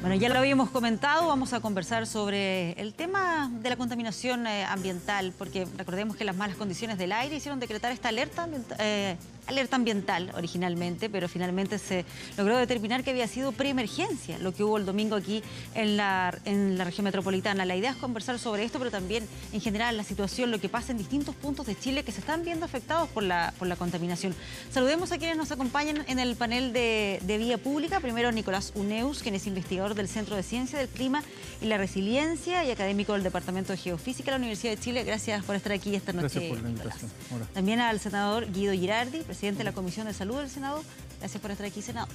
Bueno, ya lo habíamos comentado, vamos a conversar sobre el tema de la contaminación ambiental, porque recordemos que las malas condiciones del aire hicieron decretar esta alerta ambiental originalmente, pero finalmente se logró determinar que había sido preemergencia lo que hubo el domingo aquí en la región metropolitana. La idea es conversar sobre esto, pero también en general la situación, lo que pasa en distintos puntos de Chile que se están viendo afectados por la contaminación. Saludemos a quienes nos acompañan en el panel de Vía Pública. Primero, Nicolás Uneus, quien es investigador del Centro de Ciencia del Clima y la Resiliencia y académico del Departamento de Geofísica de la Universidad de Chile. Gracias por estar aquí esta noche. Gracias por la invitación. Hola. También al senador Guido Girardi, presidente de la Comisión de Salud del Senado. Gracias por estar aquí, senador.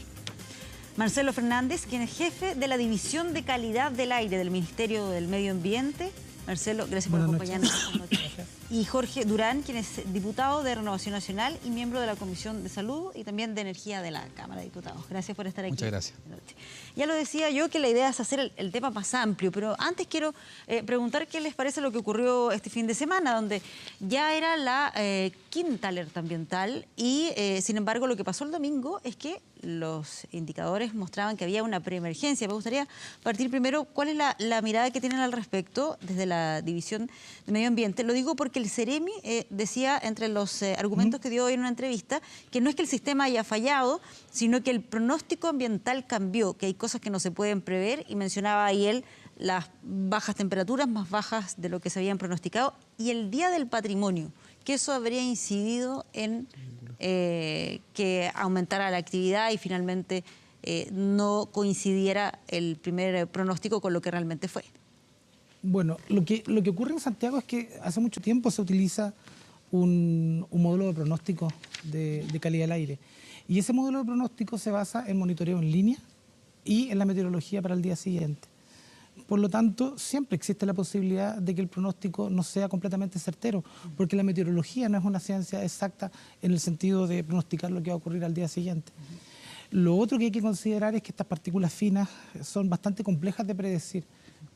Marcelo Fernández, quien es jefe de la División de Calidad del Aire del Ministerio del Medio Ambiente. Marcelo, gracias por acompañarnos esta noche. Y Jorge Durán, quien es diputado de Renovación Nacional y miembro de la Comisión de Salud y también de Energía de la Cámara de Diputados. Gracias por estar aquí. Muchas gracias. Ya lo decía yo que la idea es hacer el tema más amplio, pero antes quiero preguntar qué les parece lo que ocurrió este fin de semana, donde ya era la quinta alerta ambiental y, sin embargo, lo que pasó el domingo es que los indicadores mostraban que había una preemergencia. Me gustaría partir primero, ¿cuál es la mirada que tienen al respecto desde la División de Medio Ambiente? Lo digo porque el CEREMI decía, entre los argumentos que dio hoy en una entrevista, que no es que el sistema haya fallado, sino que el pronóstico ambiental cambió, que hay cosas que no se pueden prever, y mencionaba ahí él las bajas temperaturas, más bajas de lo que se habían pronosticado, y el Día del Patrimonio, que eso habría incidido en que aumentara la actividad y finalmente no coincidiera el primer pronóstico con lo que realmente fue. Bueno, lo que ocurre en Santiago es que hace mucho tiempo se utiliza un modelo de pronóstico de calidad del aire. Y ese modelo de pronóstico se basa en monitoreo en línea y en la meteorología para el día siguiente. Por lo tanto, siempre existe la posibilidad de que el pronóstico no sea completamente certero, porque la meteorología no es una ciencia exacta en el sentido de pronosticar lo que va a ocurrir al día siguiente. Lo otro que hay que considerar es que estas partículas finas son bastante complejas de predecir,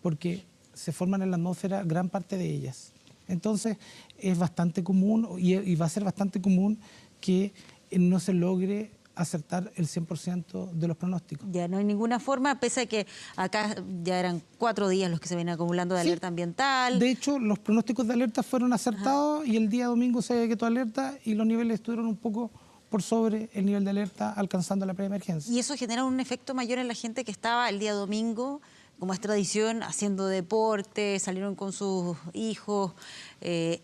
porque se forman en la atmósfera gran parte de ellas. Entonces, es bastante común y va a ser bastante común que no se logre acertar el 100% de los pronósticos. Ya no hay ninguna forma, pese a que acá ya eran 4 días los que se vienen acumulando de alerta ambiental. De hecho, los pronósticos de alerta fueron acertados y el día domingo se decretó alerta y los niveles estuvieron un poco por sobre el nivel de alerta, alcanzando la preemergencia. ¿Y eso genera un efecto mayor en la gente que estaba el día domingo, como es tradición, haciendo deporte, salieron con sus hijos,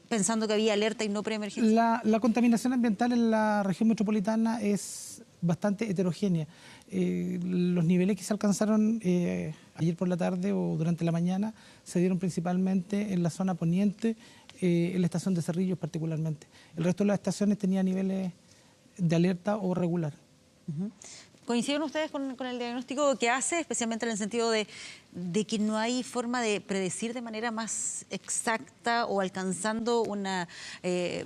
pensando que había alerta y no preemergencia? La contaminación ambiental en la región metropolitana es bastante heterogénea. Los niveles que se alcanzaron ayer por la tarde o durante la mañana se dieron principalmente en la zona poniente, en la estación de Cerrillos particularmente. El resto de las estaciones tenía niveles de alerta o regular. ¿Coinciden ustedes con el diagnóstico que hace, especialmente en el sentido de que no hay forma de predecir de manera más exacta o alcanzando una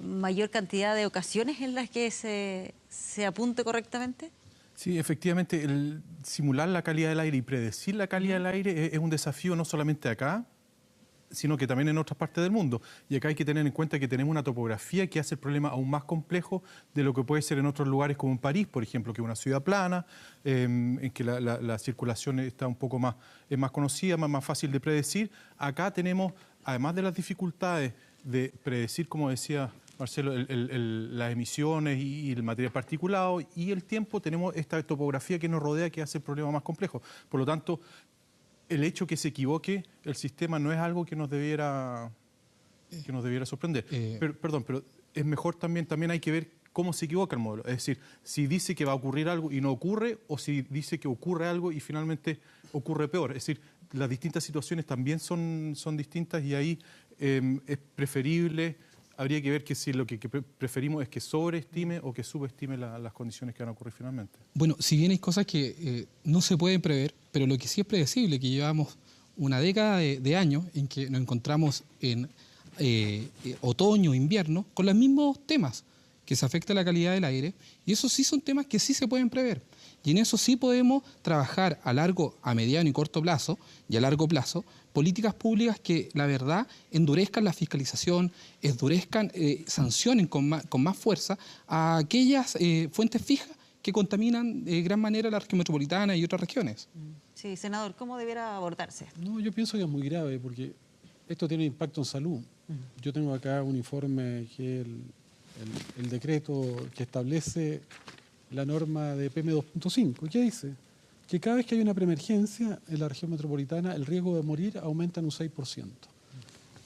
mayor cantidad de ocasiones en las que se apunte correctamente? Sí, efectivamente, el simular la calidad del aire y predecir la calidad del aire es un desafío no solamente acá, sino que también en otras partes del mundo. Y acá hay que tener en cuenta que tenemos una topografía que hace el problema aún más complejo de lo que puede ser en otros lugares como en París, por ejemplo, que es una ciudad plana, en que la circulación está un poco más, es más conocida, más fácil de predecir. Acá tenemos, además de las dificultades de predecir, como decía Marcelo, las emisiones y el material particulado y el tiempo, tenemos esta topografía que nos rodea que hace el problema más complejo. Por lo tanto, el hecho que se equivoque el sistema no es algo que nos debiera sorprender. Pero es mejor también hay que ver cómo se equivoca el modelo. Es decir, si dice que va a ocurrir algo y no ocurre, o si dice que ocurre algo y finalmente ocurre peor. Es decir, las distintas situaciones también son distintas y ahí es preferible. Habría que ver que si lo que preferimos es que sobreestime o que subestime las condiciones que van a ocurrir finalmente. Bueno, si bien hay cosas que no se pueden prever, pero lo que sí es predecible, que llevamos una década de años en que nos encontramos en otoño, invierno, con los mismos temas que se afecta la calidad del aire, y esos sí son temas que sí se pueden prever. Y en eso sí podemos trabajar a mediano y corto plazo, y a largo plazo, políticas públicas que, la verdad, endurezcan la fiscalización, sancionen con más fuerza a aquellas fuentes fijas que contaminan de gran manera la región metropolitana y otras regiones. Sí, senador, ¿cómo debiera abordarse? No, yo pienso que es muy grave porque esto tiene impacto en salud. Yo tengo acá un informe que es el decreto que establece la norma de PM2.5. ¿Qué dice? Que cada vez que hay una preemergencia en la región metropolitana, el riesgo de morir aumenta en un 6%.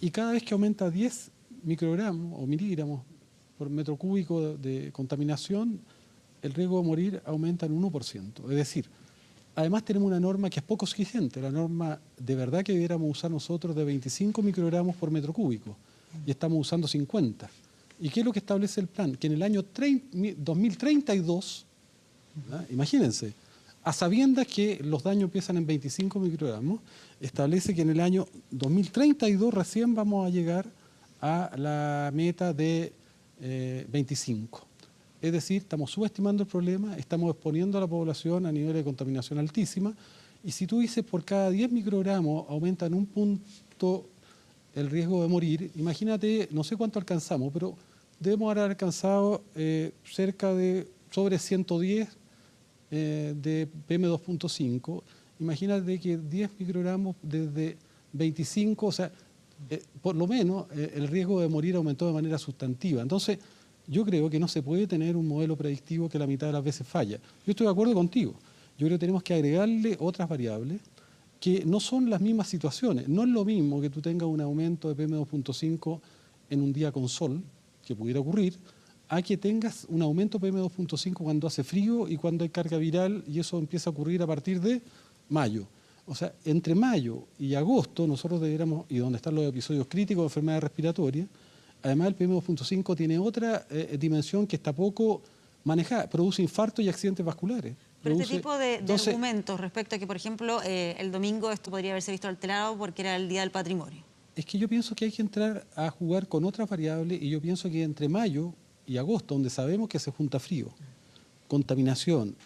Y cada vez que aumenta 10 microgramos o miligramos por metro cúbico de contaminación, el riesgo de morir aumenta en un 1%. Es decir, además tenemos una norma que es poco exigente, la norma de verdad que debiéramos usar nosotros de 25 microgramos por metro cúbico, y estamos usando 50. ¿Y qué es lo que establece el plan? Que en el año 2032, ¿verdad? Imagínense, a sabiendas que los daños empiezan en 25 microgramos, establece que en el año 2032 recién vamos a llegar a la meta de 25. Es decir, estamos subestimando el problema, estamos exponiendo a la población a niveles de contaminación altísima, y si tú dices por cada 10 microgramos aumenta en un punto el riesgo de morir, imagínate, no sé cuánto alcanzamos, pero debemos haber alcanzado cerca de sobre 110 de PM2.5. Imagínate que 10 microgramos desde 25, o sea, por lo menos el riesgo de morir aumentó de manera sustantiva. Entonces, yo creo que no se puede tener un modelo predictivo que la mitad de las veces falla. Yo estoy de acuerdo contigo. Yo creo que tenemos que agregarle otras variables que no son las mismas situaciones. No es lo mismo que tú tengas un aumento de PM2.5 en un día con sol, que pudiera ocurrir, a que tengas un aumento de PM2.5 cuando hace frío y cuando hay carga viral, y eso empieza a ocurrir a partir de mayo. O sea, entre mayo y agosto nosotros deberíamos, y donde están los episodios críticos de enfermedades respiratorias, además el PM2.5 tiene otra dimensión que está poco manejada, produce infartos y accidentes vasculares. Pero este tipo de argumentos respecto a que, por ejemplo, el domingo esto podría haberse visto alterado porque era el Día del Patrimonio. Es que yo pienso que hay que entrar a jugar con otras variables, y yo pienso que entre mayo y agosto, donde sabemos que se junta frío, contaminación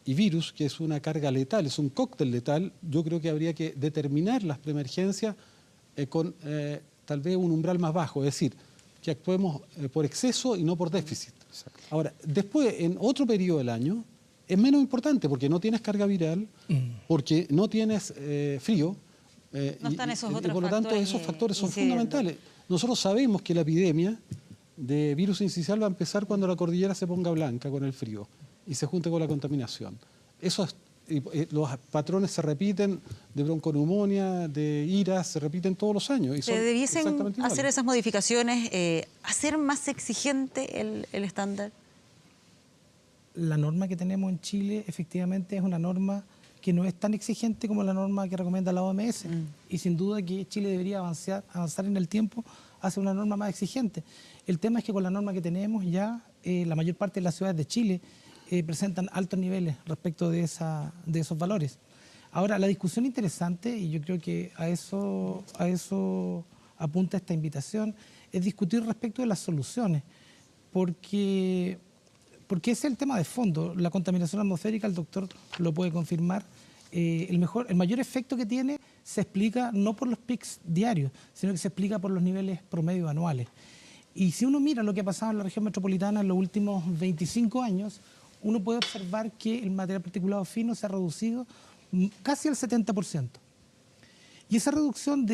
y virus, que es una carga letal, es un cóctel letal, yo creo que habría que determinar las preemergencias con tal vez un umbral más bajo, es decir, que actuemos por exceso y no por déficit. Exacto. Ahora, después, en otro periodo del año, es menos importante porque no tienes carga viral, porque no tienes frío, no están esos otros y por lo tanto factores esos factores son incidiendo. fundamentales. Nosotros sabemos que la epidemia de virus incisional va a empezar cuando la cordillera se ponga blanca con el frío y se junte con la contaminación. Los patrones se repiten de bronconeumonía, de IRA, se repiten todos los años. Y ¿Se debiesen hacer esas modificaciones, hacer más exigente el estándar? La norma que tenemos en Chile efectivamente es una norma que no es tan exigente como la norma que recomienda la OMS. Y sin duda que Chile debería avanzar en el tiempo hacia una norma más exigente. El tema es que con la norma que tenemos ya la mayor parte de las ciudades de Chile presentan altos niveles respecto de esos valores. Ahora, la discusión interesante, y yo creo que a eso apunta esta invitación, es discutir respecto de las soluciones, porque ese es el tema de fondo. La contaminación atmosférica, el doctor lo puede confirmar, el mayor efecto que tiene se explica no por los pics diarios, sino que se explica por los niveles promedio anuales. Y si uno mira lo que ha pasado en la región metropolitana en los últimos 25 años, uno puede observar que el material particulado fino se ha reducido casi al 70%. Y esa reducción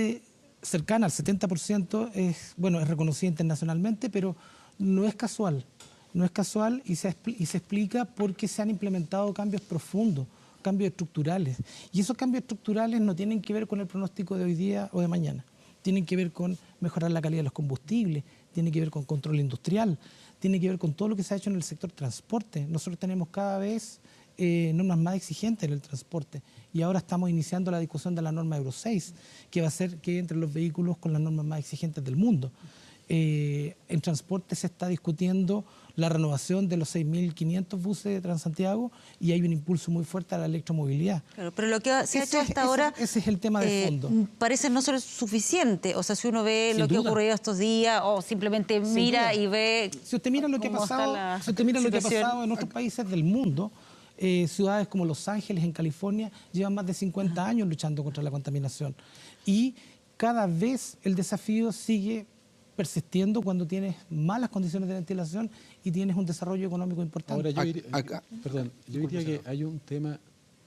cercana al 70% es reconocida internacionalmente, pero no es casual. No es casual y se explica porque se han implementado cambios profundos, cambios estructurales. Y esos cambios estructurales no tienen que ver con el pronóstico de hoy día o de mañana. Tienen que ver con mejorar la calidad de los combustibles, tienen que ver con control industrial, tiene que ver con todo lo que se ha hecho en el sector transporte. Nosotros tenemos cada vez normas más exigentes en el transporte y ahora estamos iniciando la discusión de la norma Euro 6, que va a ser que entre los vehículos con las normas más exigentes del mundo. En transporte se está discutiendo la renovación de los 6.500 buses de Transantiago y hay un impulso muy fuerte a la electromovilidad. Claro, pero lo que se ha hecho hasta ahora... Ese es el tema de fondo. Parece no ser suficiente. O sea, si uno ve lo que ha ocurrido estos días o simplemente mira y ve... Si usted mira lo que ha pasado en otros países del mundo, ciudades como Los Ángeles, en California, llevan más de 50 años luchando contra la contaminación. Y cada vez el desafío sigue persistiendo cuando tienes malas condiciones de ventilación y tienes un desarrollo económico importante. Ahora, yo diría que hay un tema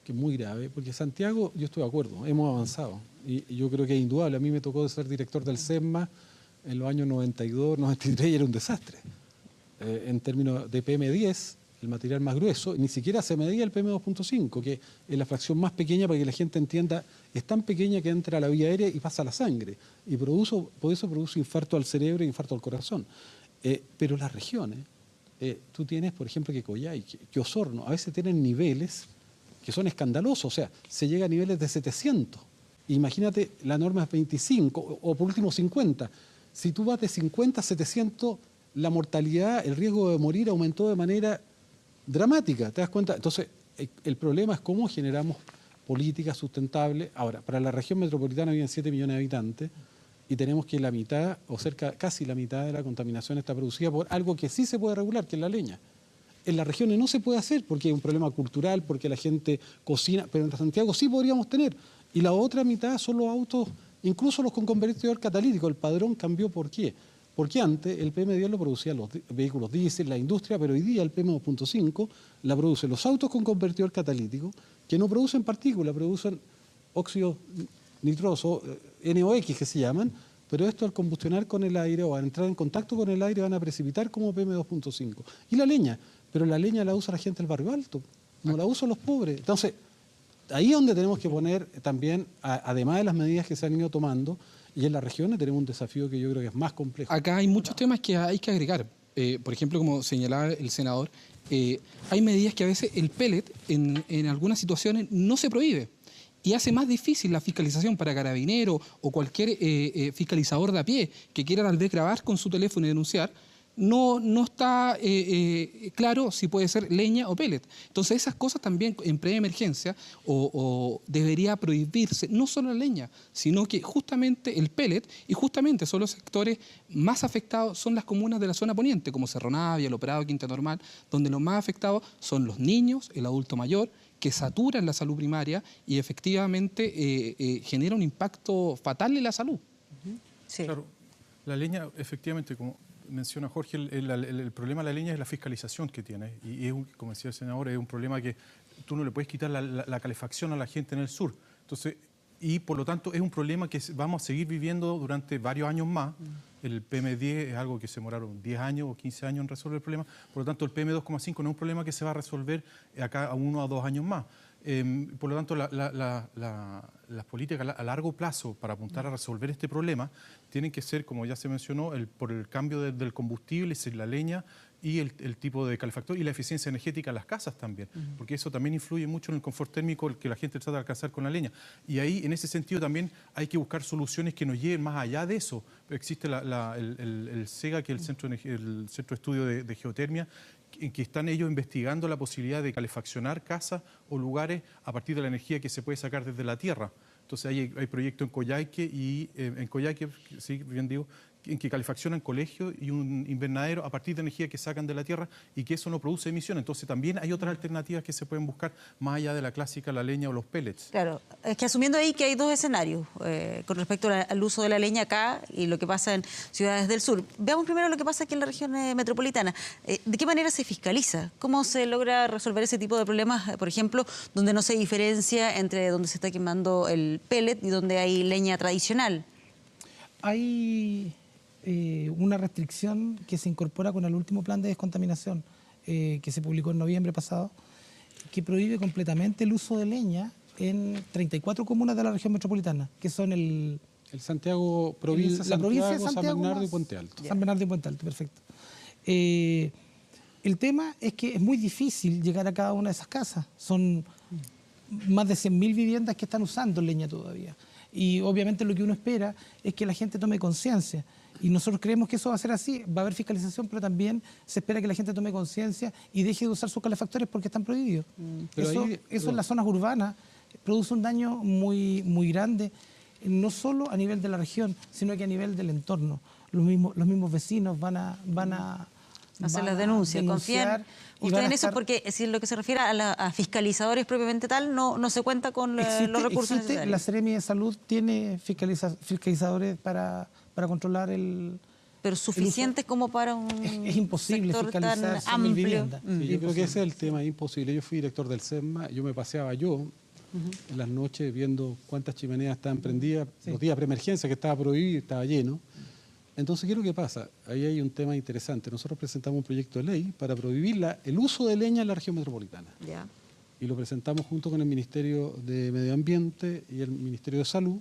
que es muy grave, porque Santiago, yo estoy de acuerdo, hemos avanzado, y yo creo que es indudable. A mí me tocó ser director del SESMA en los años 92, 93, y era un desastre. En términos de PM10, el material más grueso, ni siquiera se medía el PM2.5, que es la fracción más pequeña, para que la gente entienda, es tan pequeña que entra a la vía aérea y pasa a la sangre, y por eso produce infarto al cerebro e infarto al corazón. Pero las regiones, tú tienes, por ejemplo, que Coyhai, que Osorno, a veces tienen niveles que son escandalosos, o sea, se llega a niveles de 700. Imagínate, la norma es 25, o por último 50. Si tú vas de 50 a 700, la mortalidad, el riesgo de morir aumentó de manera dramática, ¿te das cuenta? Entonces, el problema es cómo generamos políticas sustentables. Ahora, para la región metropolitana viven 7 millones de habitantes y tenemos que la mitad, o casi la mitad de la contaminación está producida por algo que sí se puede regular, que es la leña. En las regiones no se puede hacer porque hay un problema cultural, porque la gente cocina, pero en Santiago sí podríamos tener. Y la otra mitad son los autos, incluso los con convertidor catalítico. El padrón cambió, ¿por qué? Porque antes el PM10 lo producían los vehículos diésel, la industria, pero hoy día el PM2.5 la producen los autos con convertidor catalítico, que no producen partículas, producen óxido nitroso, NOx que se llaman, pero esto al combustionar con el aire o al entrar en contacto con el aire van a precipitar como PM2.5. Y la leña, pero la leña la usa la gente del barrio alto, no la usan los pobres. Entonces, ahí es donde tenemos que poner también, además de las medidas que se han ido tomando, y en las regiones tenemos un desafío que yo creo que es más complejo. Acá hay muchos temas que hay que agregar. Por ejemplo, como señalaba el senador, hay medidas que a veces el pellet en algunas situaciones no se prohíbe y hace más difícil la fiscalización para carabineros o cualquier fiscalizador de a pie que quiera tal vez grabar con su teléfono y denunciar. No está claro si puede ser leña o pellet. Entonces esas cosas también en preemergencia o debería prohibirse, no solo la leña, sino que justamente el pellet, y justamente son los sectores más afectados, son las comunas de la zona poniente, como Cerro Navia, Lo Prado, Quinta Normal, donde los más afectados son los niños, el adulto mayor, que saturan la salud primaria y efectivamente genera un impacto fatal en la salud. Sí. Claro, la leña efectivamente, como menciona Jorge, el problema de la leña es la fiscalización que tiene. Y es como decía el senador, es un problema que tú no le puedes quitar la calefacción a la gente en el sur. Entonces, y por lo tanto es un problema que vamos a seguir viviendo durante varios años más. El PM10 es algo que se demoraron 10 años o 15 años en resolver el problema. Por lo tanto, el PM2.5 no es un problema que se va a resolver acá a 1 o 2 años más. Por lo tanto, las políticas a largo plazo para apuntar a resolver este problema tienen que ser, como ya se mencionó, por el cambio del combustible, es decir, la leña y el tipo de calefactor y la eficiencia energética en las casas también, porque eso también influye mucho en el confort térmico que la gente trata de alcanzar con la leña. Y ahí, en ese sentido, también hay que buscar soluciones que nos lleven más allá de eso. Existe el SEGA, que es el Centro de Estudio de Geotermia, en que están ellos investigando la posibilidad de calefaccionar casas o lugares a partir de la energía que se puede sacar desde la tierra. Entonces hay proyectos en Coyhaique, sí, bien digo, en que calefaccionan colegios y un invernadero a partir de energía que sacan de la tierra y que eso no produce emisiones. Entonces también hay otras alternativas que se pueden buscar más allá de la clásica, la leña o los pellets. Claro, es que asumiendo ahí que hay dos escenarios con respecto al uso de la leña acá y lo que pasa en ciudades del sur. Veamos primero lo que pasa aquí en la región metropolitana. ¿De qué manera se fiscaliza? ¿Cómo se logra resolver ese tipo de problemas, por ejemplo, donde no se diferencia entre donde se está quemando el pellet y donde hay leña tradicional? Hay una restricción que se incorpora con el último plan de descontaminación que se publicó en noviembre pasado, que prohíbe completamente el uso de leña en 34 comunas de la región metropolitana, que son el Santiago, provincia de Santiago, San Bernardo y Puente Alto. San Bernardo y Puente Alto, perfecto. El tema es que es muy difícil llegar a cada una de esas casas. Son más de 100.000 viviendas que están usando leña todavía. Y obviamente lo que uno espera es que la gente tome conciencia. Y nosotros creemos que eso va a ser así. Va a haber fiscalización, pero también se espera que la gente tome conciencia y deje de usar sus calefactores porque están prohibidos. Eso en las zonas urbanas produce un daño muy, muy grande, no solo a nivel de la región, sino que a nivel del entorno. Los mismos vecinos van a hacer las denuncias. ¿Confían usted en eso? Porque si en lo que se refiere a fiscalizadores propiamente tal, no se cuenta con los recursos necesarios. La Seremi de Salud tiene fiscalizadores para controlar pero suficientes como para un Es imposible sector fiscalizar tan 100.000 amplio. viviendas. Sí, yo creo que ese es el tema, imposible. Yo fui director del SESMA, yo me paseaba en las noches viendo cuántas chimeneas estaban prendidas, los días preemergencia que estaba prohibido y estaba lleno. Entonces, ¿qué es lo que pasa? Ahí hay un tema interesante. Nosotros presentamos un proyecto de ley para prohibir el uso de leña en la región metropolitana. Ya. Y lo presentamos junto con el Ministerio de Medio Ambiente y el Ministerio de Salud,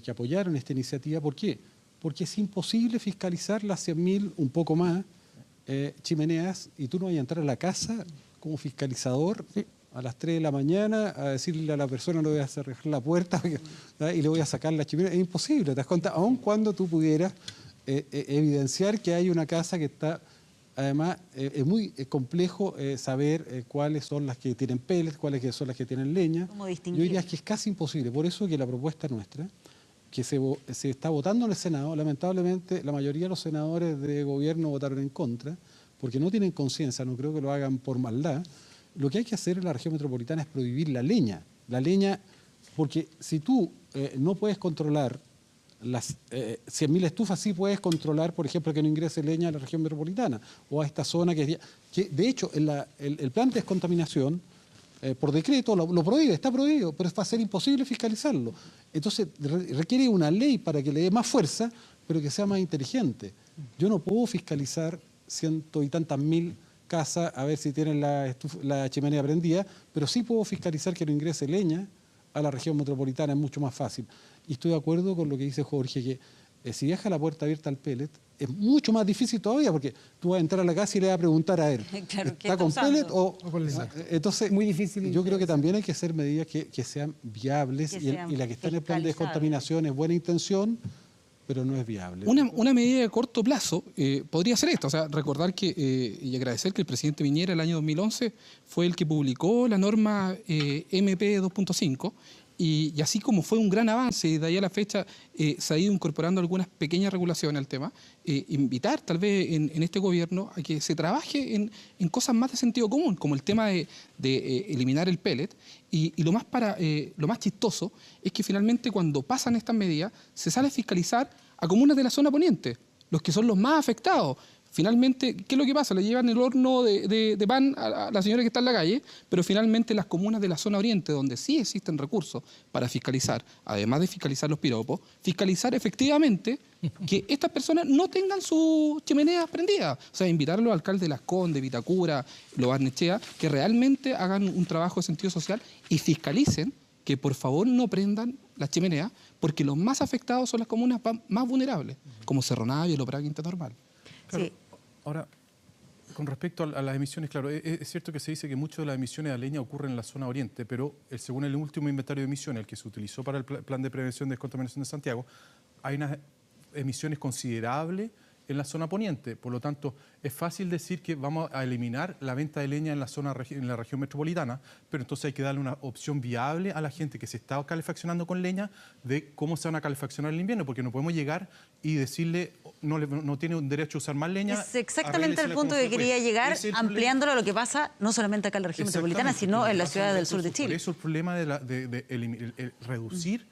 que apoyaron esta iniciativa. ¿Por qué? Porque es imposible fiscalizar las 100.000, un poco más, chimeneas, y tú no vas a entrar a la casa como fiscalizador a las 3 de la mañana a decirle a la persona no voy a cerrar la puerta y le voy a sacar la chimenea. Es imposible, ¿te das cuenta? Aun cuando tú pudieras evidenciar que hay una casa que está... Además, es muy complejo saber cuáles son las que tienen pellets, cuáles son las que tienen leña. ¿Cómo Yo distinguir? diría que es casi imposible. Por eso que la propuesta nuestra, que se está votando en el Senado, lamentablemente la mayoría de los senadores de gobierno votaron en contra, porque no tienen conciencia, no creo que lo hagan por maldad. Lo que hay que hacer en la región metropolitana es prohibir la leña. La leña, porque si tú no puedes controlar las 100.000 estufas, sí puedes controlar, por ejemplo, que no ingrese leña a la región metropolitana o a esta zona que de hecho el plan de descontaminación por decreto lo prohíbe, está prohibido, pero va a ser imposible fiscalizarlo. Entonces requiere una ley para que le dé más fuerza, pero que sea más inteligente. Yo no puedo fiscalizar 100 y tantas mil casas a ver si tienen la chimenea prendida, pero sí puedo fiscalizar que no ingrese leña a la región metropolitana, es mucho más fácil. Y estoy de acuerdo con lo que dice Jorge, que si deja la puerta abierta al pellet, es mucho más difícil todavía, porque tú vas a entrar a la casa y le vas a preguntar a él, Claro, ¿qué ¿está con está pellet usando? o con leña? entonces, Muy difícil. yo creo que también hay que hacer medidas que sean viables, Que y sean la que está en el plan de fiscalizables. descontaminación es buena intención, pero no es viable. Una medida de corto plazo podría ser esta, o sea, recordar y agradecer que el presidente Piñera el año 2011 fue el que publicó la norma MP 2.5 y así como fue un gran avance y de ahí a la fecha se ha ido incorporando algunas pequeñas regulaciones al tema, invitar tal vez en este gobierno a que se trabaje en cosas más de sentido común, como el tema de eliminar el pellet y lo más chistoso es que finalmente cuando pasan estas medidas se sale a fiscalizar a comunas de la zona poniente, los que son los más afectados. Finalmente, ¿qué es lo que pasa? Le llevan el horno de pan a la señora que está en la calle, pero finalmente las comunas de la zona oriente, donde sí existen recursos para fiscalizar, además de fiscalizar los piropos, fiscalizar efectivamente que estas personas no tengan sus chimeneas prendidas. O sea, invitar a los alcaldes de Las Condes, Vitacura, Lo Barnechea, que realmente hagan un trabajo de sentido social y fiscalicen que por favor no prendan las chimeneas, porque los más afectados son las comunas más vulnerables, como Cerro Navia, Lo Prat, Quinta Normal. Claro. Sí. Ahora, con respecto a las emisiones, claro, es cierto que se dice que muchas de las emisiones de leña ocurren en la zona oriente, pero según el último inventario de emisiones, el que se utilizó para el plan de prevención de descontaminación de Santiago, hay unas emisiones considerables en la zona poniente. Por lo tanto, es fácil decir que vamos a eliminar la venta de leña en la región metropolitana, pero entonces hay que darle una opción viable a la gente que se está calefaccionando con leña de cómo se van a calefaccionar el invierno, porque no podemos llegar y decirle no tiene un derecho a usar más leña. Es exactamente el arréglesela punto como que se puede. quería llegar, Ese es el problema. ampliándolo a lo que pasa no solamente acá en la región metropolitana, Exactamente, sino porque en las pasa ciudades del recursos. sur de Chile. Por eso el problema de el reducir,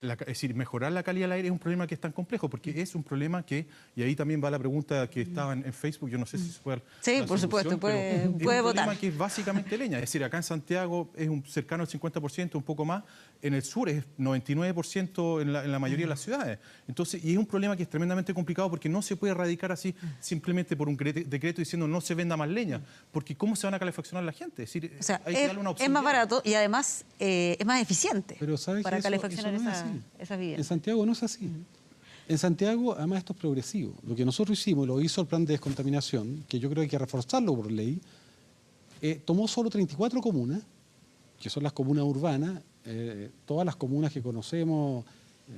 es decir, mejorar la calidad del aire es un problema que es tan complejo, porque es un problema que, y ahí también va la pregunta que estaba en Facebook, yo no sé si se puede... Sí, la por supuesto, solución, puede pero es un votar. problema que es básicamente leña, es decir, acá en Santiago es cercano al 50%, un poco más, en el sur es 99% en la mayoría de las ciudades. Entonces, y es un problema que es tremendamente complicado porque no se puede erradicar así simplemente por un decreto diciendo no se venda más leña, porque ¿cómo se van a calefaccionar la gente? Es decir, O sea, hay que darle una opción es más viable. barato y además es más eficiente Pero ¿sabes para que calefaccionar eso no es así? esa En vivienda. Santiago no es así. En Santiago, además, esto es progresivo. Lo que nosotros hicimos, lo hizo el plan de descontaminación, que yo creo que hay que reforzarlo por ley, tomó solo 34 comunas, que son las comunas urbanas, todas las comunas que conocemos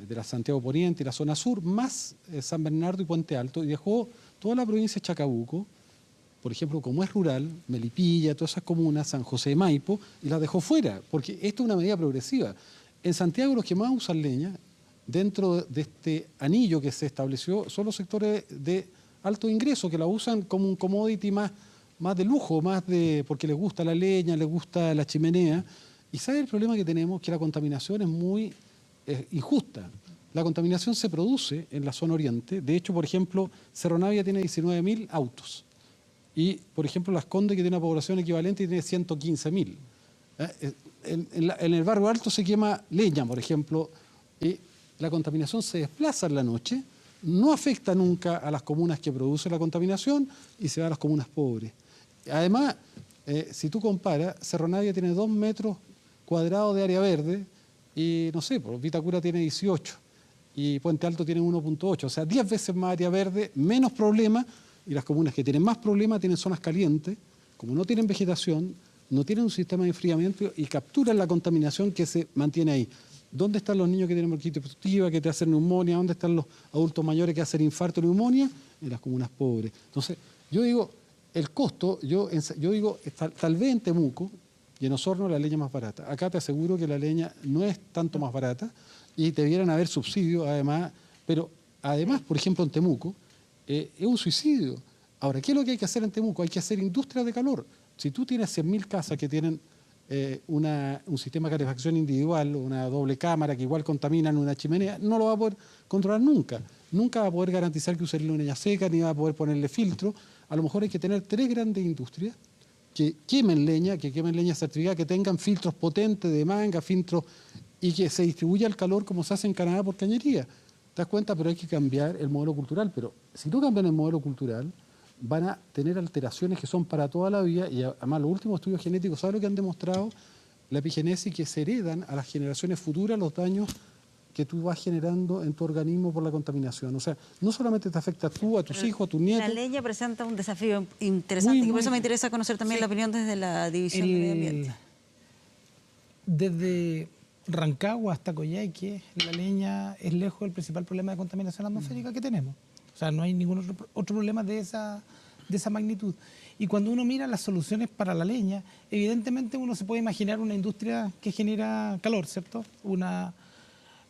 de la Santiago Poniente y la zona sur, más San Bernardo y Puente Alto, y dejó toda la provincia de Chacabuco, por ejemplo, como es rural, Melipilla, todas esas comunas, San José de Maipo, y las dejó fuera, porque esto es una medida progresiva. En Santiago los que más usan leña, dentro de este anillo que se estableció, son los sectores de alto ingreso, que la usan como un commodity más de lujo, porque les gusta la leña, les gusta la chimenea. ¿Y sabe el problema que tenemos? Que la contaminación es muy injusta. La contaminación se produce en la zona oriente. De hecho, por ejemplo, Cerro Navia tiene 19.000 autos. Y, por ejemplo, Las Condes, que tiene una población equivalente, tiene 115.000. En el barrio alto se quema leña, por ejemplo, y la contaminación se desplaza en la noche, no afecta nunca a las comunas que producen la contaminación y se va a las comunas pobres. Además, si tú comparas, Cerro Navia tiene 2 metros cuadrados de área verde y, no sé, pues, Vitacura tiene 18 y Puente Alto tiene 1.8, o sea, 10 veces más área verde, menos problemas, y las comunas que tienen más problemas tienen zonas calientes, como no tienen vegetación, no tienen un sistema de enfriamiento y capturan la contaminación que se mantiene ahí. ¿Dónde están los niños que tienen bronquitis obstructiva, que te hacen neumonía? ¿Dónde están los adultos mayores que hacen infarto, neumonía? En las comunas pobres. Entonces, yo digo, el costo, yo digo, tal vez en Temuco y en Osorno la leña es más barata. Acá te aseguro que la leña no es tanto más barata y debieran haber subsidios además, pero además, por ejemplo, en Temuco, es un suicidio. Ahora, ¿qué es lo que hay que hacer en Temuco? Hay que hacer industria de calor. Si tú tienes 100.000 casas que tienen un sistema de calefacción individual, una doble cámara que igual contaminan una chimenea, no lo va a poder controlar nunca. Nunca va a poder garantizar que use leña seca, ni va a poder ponerle filtro. A lo mejor hay que tener 3 grandes industrias que quemen leña certificada, que tengan filtros potentes de manga, filtros, y que se distribuya el calor como se hace en Canadá por cañería. ¿Te das cuenta? Pero hay que cambiar el modelo cultural. Pero si no cambian el modelo cultural, van a tener alteraciones que son para toda la vida, y además los últimos estudios genéticos, ¿sabes lo que han demostrado? La epigenesis, que se heredan a las generaciones futuras los daños que tú vas generando en tu organismo por la contaminación. O sea, no solamente te afecta a tú, a tus hijos, a tus nietos. La leña presenta un desafío interesante, y por eso me interesa conocer también la opinión desde la División de Medio Ambiente. Desde Rancagua hasta Coyhaique, la leña es lejos el principal problema de contaminación atmosférica que tenemos. O sea, no hay ningún otro problema de esa magnitud. Y cuando uno mira las soluciones para la leña, evidentemente uno se puede imaginar una industria que genera calor, ¿cierto? Una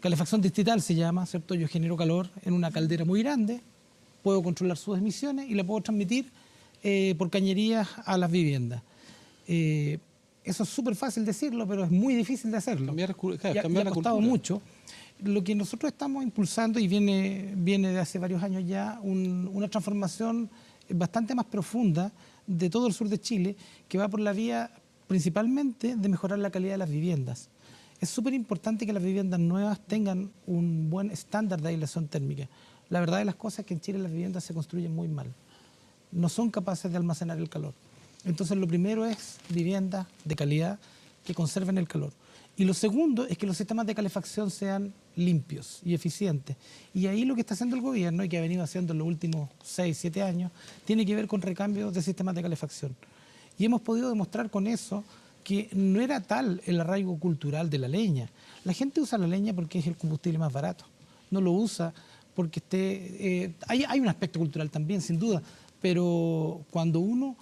calefacción distrital se llama, ¿cierto? Yo genero calor en una caldera muy grande, puedo controlar sus emisiones y la puedo transmitir por cañerías a las viviendas. Eso es súper fácil decirlo, pero es muy difícil de hacerlo. Cambiar ha costado mucho. Lo que nosotros estamos impulsando, y viene de hace varios años ya, una transformación bastante más profunda de todo el sur de Chile, que va por la vía principalmente de mejorar la calidad de las viviendas. Es súper importante que las viviendas nuevas tengan un buen estándar de aislación térmica. La verdad de las cosas es que en Chile las viviendas se construyen muy mal. No son capaces de almacenar el calor. Entonces, lo primero es viviendas de calidad que conserven el calor. Y lo segundo es que los sistemas de calefacción sean limpios y eficientes. Y ahí lo que está haciendo el gobierno, y que ha venido haciendo en los últimos 6, 7 años, tiene que ver con recambios de sistemas de calefacción. Y hemos podido demostrar con eso que no era tal el arraigo cultural de la leña. La gente usa la leña porque es el combustible más barato. No lo usa porque hay un aspecto cultural también, sin duda, pero cuando uno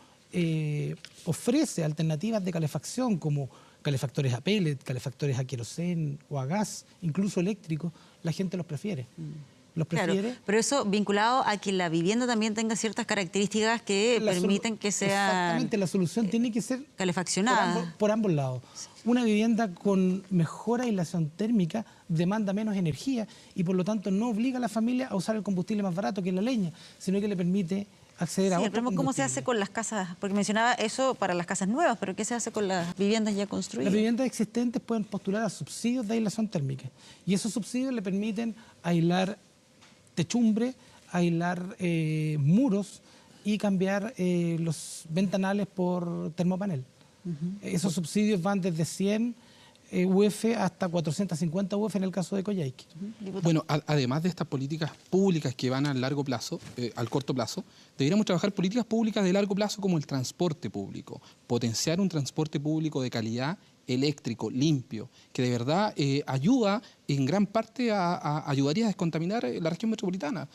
ofrece alternativas de calefacción como calefactores a pellet, calefactores a queroseno o a gas, incluso eléctricos, la gente los prefiere. Los prefiere. Claro, pero eso vinculado a que la vivienda también tenga ciertas características que permiten que sea... Exactamente, la solución tiene que ser calefaccionada. Por ambos lados. Una vivienda con mejor aislación térmica demanda menos energía y por lo tanto no obliga a la familia a usar el combustible más barato que es la leña, sino que le permite acceder a otro combustible. ¿Cómo se hace con las casas? Porque mencionaba eso para las casas nuevas, pero ¿qué se hace con las viviendas ya construidas? Las viviendas existentes pueden postular a subsidios de aislación térmica y esos subsidios le permiten aislar techumbre, aislar muros y cambiar los ventanales por termopanel. Esos subsidios van desde 100 UF hasta 450 UF en el caso de Coyhaique. Bueno, además de estas políticas públicas que van a largo plazo, al corto plazo, deberíamos trabajar políticas públicas de largo plazo como el transporte público, potenciar un transporte público de calidad, eléctrico, limpio, que de verdad ayuda en gran parte ayudaría a descontaminar la región metropolitana.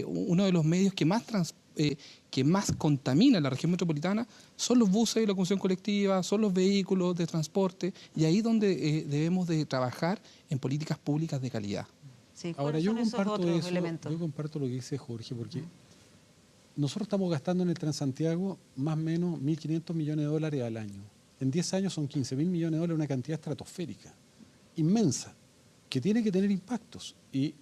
Uno de los medios que más contamina la región metropolitana son los buses de locomoción colectiva, son los vehículos de transporte, y ahí es donde debemos de trabajar en políticas públicas de calidad. Sí, ahora, yo comparto lo que dice Jorge, porque nosotros estamos gastando en el Transantiago más o menos 1.500 millones de dólares al año. En 10 años son 15.000 millones de dólares, una cantidad estratosférica, inmensa. que tiene que tener impactos y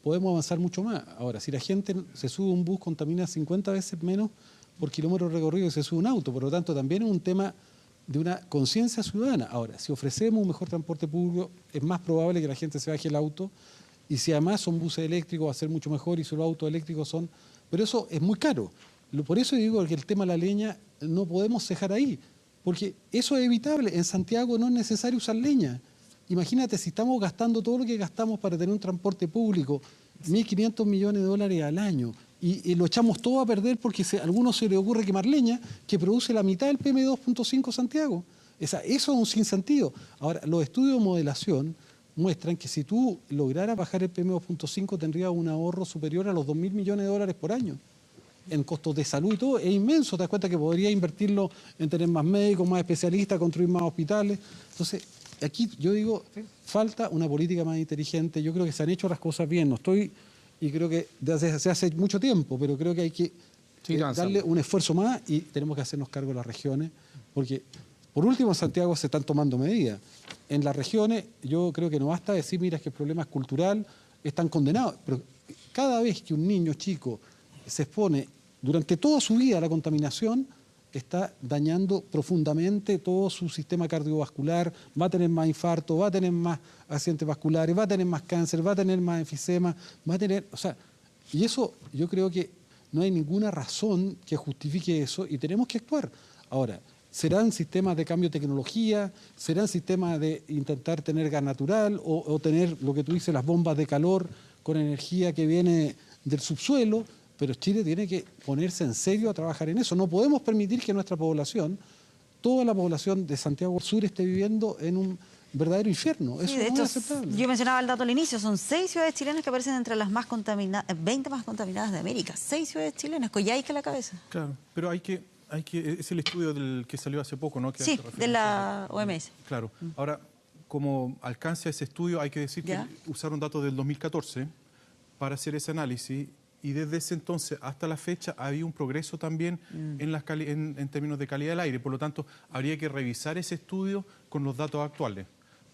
podemos avanzar mucho más. Ahora, si la gente se sube a un bus, contamina 50 veces menos por kilómetro recorrido que se sube un auto. Por lo tanto, también es un tema de una conciencia ciudadana. Ahora, si ofrecemos un mejor transporte público, es más probable que la gente se baje el auto, y si además son buses eléctricos va a ser mucho mejor, y si los autos eléctricos son... Pero eso es muy caro. Por eso digo que el tema de la leña no podemos dejar ahí, porque eso es evitable. En Santiago no es necesario usar leña. Imagínate, si estamos gastando todo lo que gastamos para tener un transporte público, 1.500 millones de dólares al año, y lo echamos todo a perder porque a algunos se les ocurre quemar leña que produce la mitad del PM2.5 Santiago. Eso es un sinsentido. Ahora, los estudios de modelación muestran que si tú lograras bajar el PM2.5 tendrías un ahorro superior a los 2.000 millones de dólares por año. En costos de salud y todo, es inmenso. Te das cuenta que podría invertirlo en tener más médicos, más especialistas, construir más hospitales. Entonces, aquí yo digo, falta una política más inteligente. Yo creo que se han hecho las cosas bien. Y creo que se hace mucho tiempo, pero creo que hay que darle un esfuerzo más y tenemos que hacernos cargo de las regiones, porque por último en Santiago se están tomando medidas. En las regiones yo creo que no basta decir, mira, es que el problema es cultural, están condenados, pero cada vez que un niño chico se expone durante toda su vida a la contaminación, está dañando profundamente todo su sistema cardiovascular, va a tener más infarto, va a tener más accidentes vasculares, va a tener más cáncer, va a tener más enfisema, va a tener... O sea, y eso yo creo que no hay ninguna razón que justifique eso y tenemos que actuar. Ahora, serán sistemas de cambio de tecnología, serán sistemas de intentar tener gas natural o tener lo que tú dices, las bombas de calor con energía que viene del subsuelo, pero Chile tiene que ponerse en serio a trabajar en eso. No podemos permitir que nuestra población, toda la población de Santiago del Sur, esté viviendo en un verdadero infierno. Eso Sí, de no hecho, es aceptable. yo mencionaba el dato al inicio, son 6 ciudades chilenas que aparecen entre las más contaminadas, 20 más contaminadas de América. 6 ciudades chilenas, Coyhaique a la cabeza. Claro, pero es el estudio que salió hace poco, ¿no? Que Sí, hace de referencia la a- OMS. Claro. Ahora, como alcance a ese estudio, hay que decir ¿Ya? que usaron datos del 2014 para hacer ese análisis, y desde ese entonces hasta la fecha ha habido un progreso también en términos de calidad del aire. Por lo tanto, habría que revisar ese estudio con los datos actuales.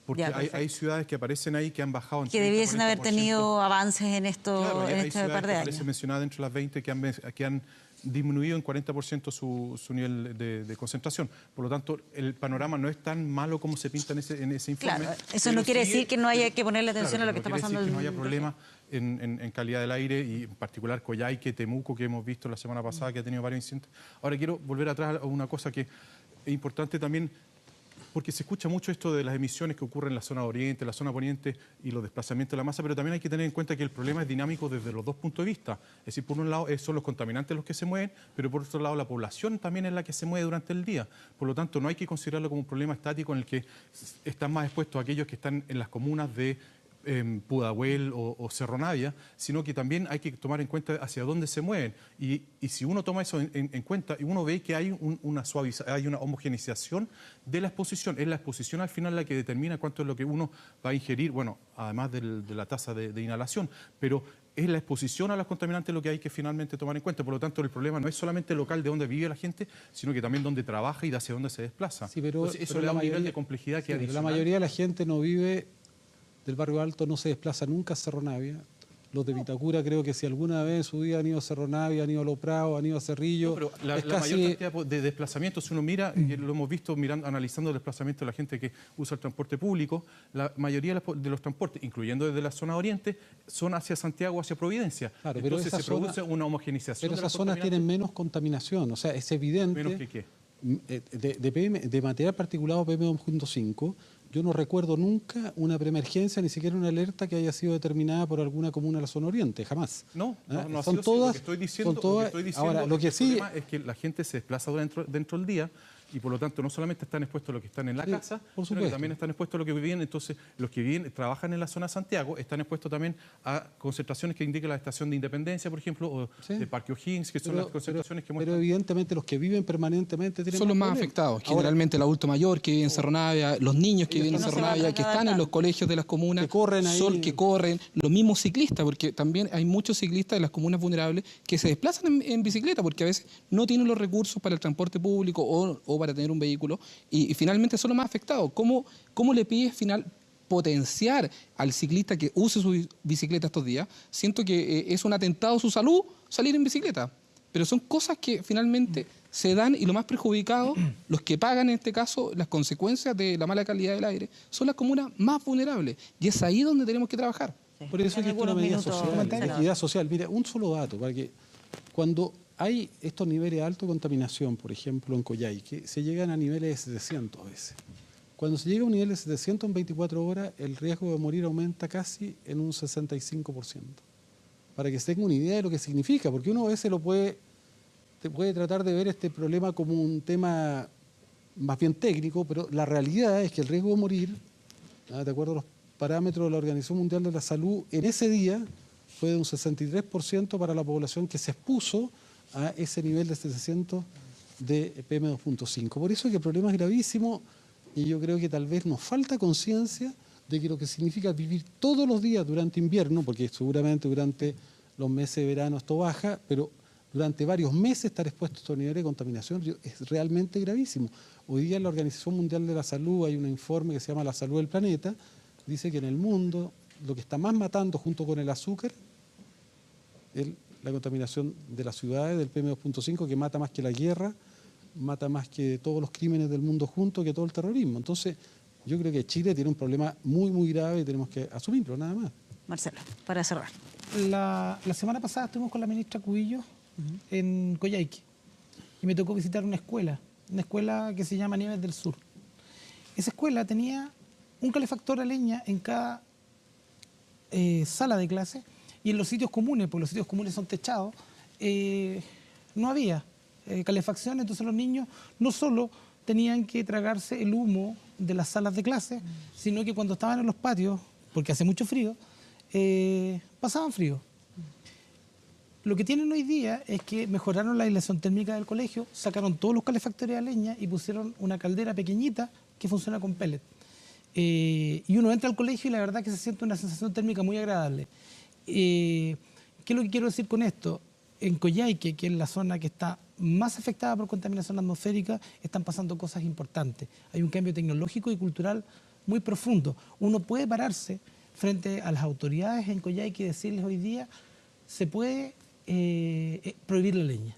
Porque Ya, hay perfecto. ciudades que aparecen ahí que han bajado en Que 30, debiesen haber 40%. tenido avances en esto Claro, en hay este ciudades par de que aparecen años. mencionadas dentro de las 20 que han disminuido en 40% su nivel de concentración. Por lo tanto, el panorama no es tan malo como se pinta en ese informe. Claro, eso pero no quiere sí decir que no haya que ponerle atención a lo que está no quiere pasando decir que no en haya el problemas en calidad del aire, y en particular Coyhaique, Temuco, que hemos visto la semana pasada que ha tenido varios incidentes. Ahora quiero volver atrás a una cosa que es importante también, porque se escucha mucho esto de las emisiones que ocurren en la zona oriente, la zona poniente y los desplazamientos de la masa, pero también hay que tener en cuenta que el problema es dinámico desde los dos puntos de vista. Es decir, por un lado son los contaminantes los que se mueven, pero por otro lado la población también es la que se mueve durante el día. Por lo tanto, no hay que considerarlo como un problema estático en el que están más expuestos aquellos que están en las comunas de Pudahuel o Cerro Navia, sino que también hay que tomar en cuenta hacia dónde se mueven. Y si uno toma eso en cuenta y uno ve que hay hay una homogeneización de la exposición, es la exposición al final la que determina cuánto es lo que uno va a ingerir, bueno, además de la tasa de inhalación, pero es la exposición a los contaminantes lo que hay que finalmente tomar en cuenta. Por lo tanto, el problema no es solamente local de dónde vive la gente, sino que también dónde trabaja y hacia dónde se desplaza. Sí, pero, Entonces, eso pero le da la un nivel mayoría- de complejidad que sí, pero adicional. la mayoría de la gente no vive del barrio alto, no se desplaza nunca a Cerro Navia. Los de Vitacura creo que si alguna vez en su vida han ido a Cerro Navia, han ido a Los Prados, han ido a Cerrillo, No, pero la es mayor casi... cantidad de desplazamientos, si uno mira, y lo hemos visto analizando el desplazamiento de la gente que usa el transporte público, la mayoría de los transportes, incluyendo desde la zona oriente, son hacia Santiago, hacia Providencia. Claro, pero entonces esa se produce una homogeneización. Pero de esas los zonas tienen contaminantes. menos contaminación, o sea, es evidente... ¿Menos que qué? De material particulado PM2.5, yo no recuerdo nunca una preemergencia, ni siquiera una alerta que haya sido determinada por alguna comuna de la zona oriente, jamás. No ha son sido así. todas, Lo que estoy diciendo, son todas. Ahora, lo que el sí, problema es que la gente se desplaza dentro del día, y por lo tanto no solamente están expuestos a lo que están en la Sí, casa, por sino que supuesto. también están expuestos a lo que viven. Entonces, los que trabajan en la zona de Santiago están expuestos también a concentraciones que indica la estación de Independencia, por ejemplo, o Sí. de Parque O'Higgins, que son las concentraciones que pero muestran. evidentemente los que viven permanentemente tienen Son los más problemas. afectados, Ahora, generalmente el adulto mayor que vive en Cerro Navia, los niños que viven en no Cerro se van a Navia, que trasladar están en tanto. los colegios de las comunas, Que corren ahí. que corren, los mismos ciclistas, porque también hay muchos ciclistas de las comunas vulnerables que se desplazan en bicicleta, porque a veces no tienen los recursos para el transporte público o para tener un vehículo, y finalmente son los más afectados. ¿Cómo le pides potenciar al ciclista que use su bicicleta estos días, siento que es un atentado a su salud salir en bicicleta. Pero son cosas que finalmente se dan y lo más perjudicado, los que pagan en este caso las consecuencias de la mala calidad del aire, son las comunas más vulnerables. Y es ahí donde tenemos que trabajar. Sí. Por eso es que esto es una medida social, senador. equidad social. Mira, un solo dato, para que cuando hay estos niveles de alta contaminación, por ejemplo en Coyhaique, se llegan a niveles de 700 a veces. Cuando se llega a un nivel de 700 en 24 horas, el riesgo de morir aumenta casi en un 65%. Para que se tenga una idea de lo que significa, porque uno a veces puede tratar de ver este problema como un tema más bien técnico, pero la realidad es que el riesgo de morir, de acuerdo a los parámetros de la Organización Mundial de la Salud, en ese día fue de un 63% para la población que se expuso a ese nivel de 700 de PM2.5. Por eso es que el problema es gravísimo y yo creo que tal vez nos falta conciencia de que lo que significa vivir todos los días durante invierno, porque seguramente durante los meses de verano esto baja, pero durante varios meses estar expuesto a estos niveles de contaminación es realmente gravísimo. Hoy día en la Organización Mundial de la Salud hay un informe que se llama La Salud del Planeta, dice que en el mundo lo que está más matando junto con el azúcar es la contaminación de las ciudades, del PM2.5, que mata más que la guerra, mata más que todos los crímenes del mundo juntos, que todo el terrorismo. Entonces, yo creo que Chile tiene un problema muy, muy grave y tenemos que asumirlo, nada más. Marcelo, para cerrar. La semana pasada estuvimos con la ministra Cubillos en Coyhaique y me tocó visitar una escuela que se llama Nieves del Sur. Esa escuela tenía un calefactor a leña en cada sala de clase y en los sitios comunes, porque los sitios comunes son techados, no había calefacción, entonces los niños no solo tenían que tragarse el humo de las salas de clase, sino que cuando estaban en los patios, porque hace mucho frío, pasaban frío. Lo que tienen hoy día es que mejoraron la aislación térmica del colegio, sacaron todos los calefactores a leña y pusieron una caldera pequeñita que funciona con pellet. Y uno entra al colegio y la verdad que se siente una sensación térmica muy agradable. ¿Qué es lo que quiero decir con esto? En Coyhaique, que es la zona que está más afectada por contaminación atmosférica, están pasando cosas importantes. Hay un cambio tecnológico y cultural muy profundo. Uno puede pararse frente a las autoridades en Coyhaique y decirles hoy día se puede prohibir la leña,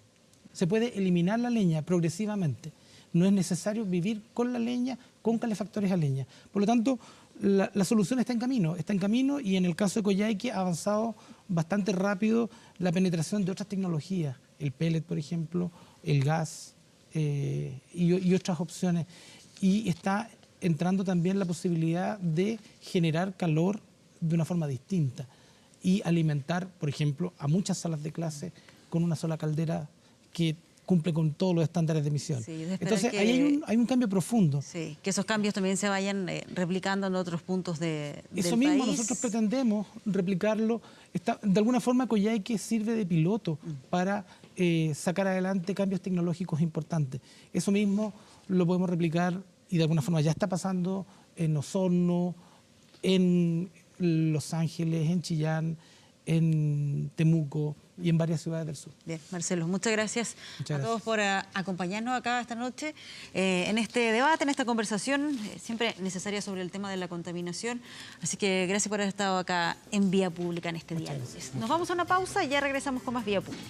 se puede eliminar la leña progresivamente. No es necesario vivir con la leña, con calefactores a leña. Por lo tanto, la solución está en camino y en el caso de Coyhaique ha avanzado bastante rápido la penetración de otras tecnologías, el pellet, por ejemplo, el gas y otras opciones. Y está entrando también la posibilidad de generar calor de una forma distinta y alimentar, por ejemplo, a muchas salas de clase con una sola caldera que cumple con todos los estándares de emisión. Sí, entonces, ahí hay un cambio profundo. Sí, que esos cambios también se vayan replicando en otros puntos del Eso mismo país. nosotros pretendemos replicarlo. De alguna forma Coyhaique sirve de piloto para sacar adelante cambios tecnológicos importantes. Eso mismo lo podemos replicar y de alguna forma ya está pasando en Osorno, en Los Ángeles, en Chillán, en Temuco y en varias ciudades del sur. Bien, Marcelo, muchas gracias Muchas a todos gracias. por acompañarnos acá esta noche en este debate, en esta conversación siempre necesaria sobre el tema de la contaminación. Así que gracias por haber estado acá en Vía Pública en este día. Nos vamos a una pausa y ya regresamos con más Vía Pública.